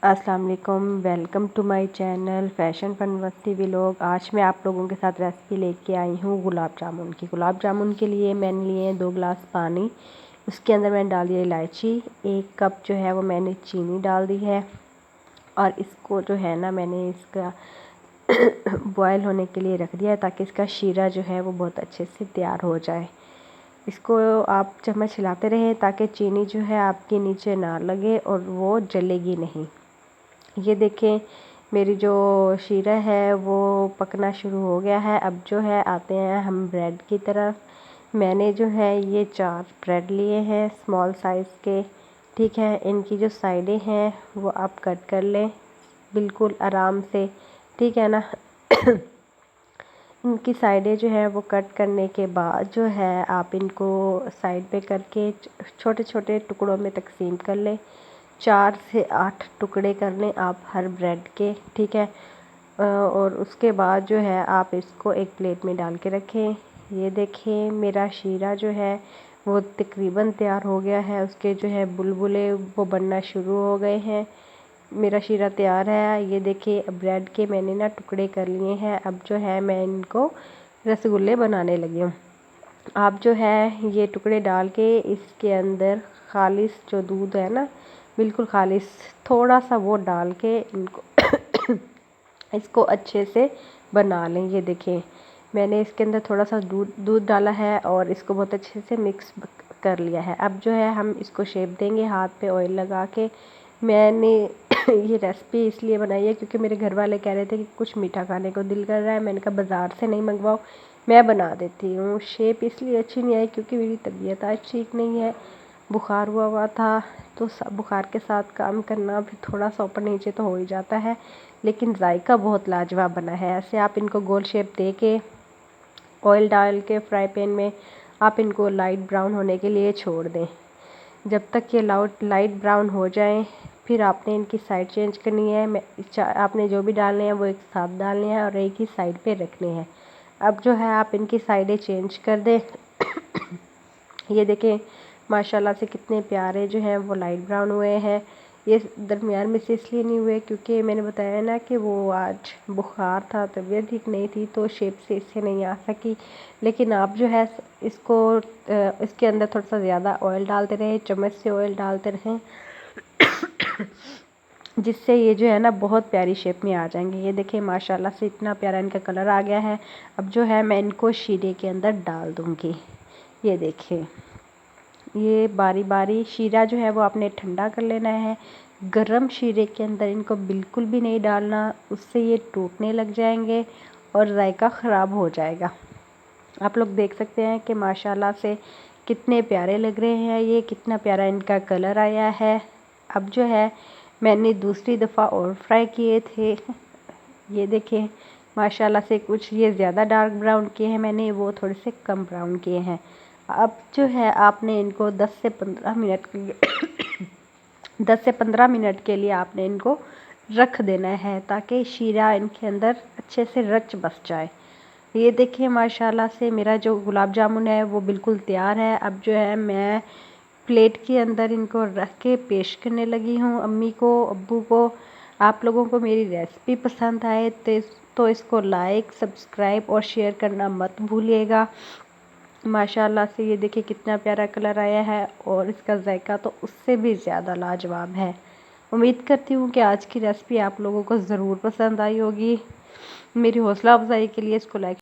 अस्सलाम वालेकुम, welcome to my channel fashion fun मस्ती व्लॉग। आज मैं आप लोगों के साथ रेसिपी लेके आई हूँ गुलाब जामुन की। गुलाब जामुन के लिए मैंने लिए हैं 2 गिलास पानी। उसके अंदर मैंने डाल दिया इलायची, 1 कप जो है वो मैंने चीनी डाल दी है। और इसको जो है ना मैंने इसका बॉयल होने के लिए रख दिया है ताकि इसका शीरा जो है वो बहुत अच्छे से तैयार हो जाए। इसको आप चम्मच हिलाते रहें ताकि चीनी जो है आपके नीचे ना लगे और वो जलेगी नहीं। ये देखें, मेरी जो शीरा है वो पकना शुरू हो गया है। अब जो है आते हैं हम ब्रेड की तरफ। मैंने जो है ये 4 ब्रेड लिए हैं स्मॉल साइज़ के। ठीक है, इनकी जो साइडें हैं वो आप कट कर लें बिल्कुल आराम से। ठीक है ना। इनकी साइडें जो है वो कट करने के बाद जो है आप इनको साइड पे करके छोटे छोटे टुकड़ों में तकसीम कर लें। 4 से 8 टुकड़े कर लें आप हर ब्रेड के। ठीक है। और उसके बाद जो है आप इसको एक प्लेट में डाल के रखें। ये देखें, मेरा शीरा जो है वो तकरीबन तैयार हो गया है। उसके जो है बुलबुले वो बनना शुरू हो गए हैं। मेरा शीरा तैयार है। ये देखिए, ब्रेड के मैंने ना टुकड़े कर लिए हैं। अब जो है मैं इनको रसगुल्ले बनाने लगी हूँ। आप जो है ये टुकड़े डाल के इसके अंदर खालिस जो दूध है ना, बिल्कुल खालिस थोड़ा सा वो डाल के इनको इसको अच्छे से बना लें। ये देखें, मैंने इसके अंदर थोड़ा सा दूध डाला है और इसको बहुत अच्छे से मिक्स कर लिया है। अब जो है हम इसको शेप देंगे हाथ पे ऑयल लगा के। मैंने ये रेसिपी इसलिए बनाई है क्योंकि मेरे घर वाले कह रहे थे कि कुछ मीठा खाने को दिल कर रहा है। मैंने कहा बाज़ार से नहीं मंगवाओ, मैं बना देती हूँ। शेप इसलिए अच्छी नहीं आई क्योंकि मेरी तबीयत आज ठीक नहीं है, बुखार हुआ था। तो बुखार के साथ काम करना भी थोड़ा सा ऊपर नीचे तो हो ही जाता है, लेकिन जायका बहुत लाजवाब बना है। ऐसे आप इनको गोल शेप दे के ऑयल डाल के फ्राई पैन में आप इनको लाइट ब्राउन होने के लिए छोड़ दें। जब तक ये लाइट ब्राउन हो जाए फिर आपने इनकी साइड चेंज करनी है। आपने जो भी डालने हैं वो एक साथ डालने हैं और एक ही साइड पे रखने हैं। अब जो है आप इनकी साइडें चेंज कर दें। ये देखें, माशाल्लाह से कितने प्यारे जो हैं वो लाइट ब्राउन हुए हैं। ये दरमियान में से इसलिए नहीं हुए क्योंकि मैंने बताया ना कि वो आज बुखार था, तबीयत ठीक नहीं थी, तो शेप से इससे नहीं आ सकी। लेकिन आप जो है इसको इसके अंदर थोड़ा सा ज़्यादा ऑयल डालते रहें, चम्मच से ऑयल डालते रहें, जिससे ये जो है ना बहुत प्यारी शेप में आ जाएंगे। ये देखिए, माशाल्लाह से इतना प्यारा इनका कलर आ गया है। अब जो है मैं इनको शीरे के अंदर डाल दूँगी। ये देखिए, ये बारी बारी शीरा जो है वो आपने ठंडा कर लेना है। गरम शीरे के अंदर इनको बिल्कुल भी नहीं डालना, उससे ये टूटने लग जाएंगे और जायका ख़राब हो जाएगा। आप लोग देख सकते हैं कि माशाल्लाह से कितने प्यारे लग रहे हैं, ये कितना प्यारा इनका कलर आया है। अब जो है मैंने दूसरी दफ़ा और फ्राई किए थे। ये देखें, माशाल्लाह से कुछ ये ज़्यादा डार्क ब्राउन किए हैं मैंने, वो थोड़े से कम ब्राउन किए हैं। अब जो है आपने इनको 10 से 15 मिनट के लिए 10 से 15 मिनट के लिए आपने इनको रख देना है ताकि शीरा इनके अंदर अच्छे से रच बस जाए। ये देखिए, माशाल्लाह से मेरा जो गुलाब जामुन है वो बिल्कुल तैयार है। अब जो है मैं प्लेट के अंदर इनको रख के पेश करने लगी हूँ अम्मी को, अब्बू को। आप लोगों को मेरी रेसिपी पसंद आए तो इसको लाइक, सब्सक्राइब और शेयर करना मत भूलिएगा। माशाल्लाह से ये देखिए कितना प्यारा कलर आया है और इसका जायका तो उससे भी ज़्यादा लाजवाब है। उम्मीद करती हूँ कि आज की रेसिपी आप लोगों को ज़रूर पसंद आई होगी। मेरी हौसला अफजाई के लिए इसको लाइक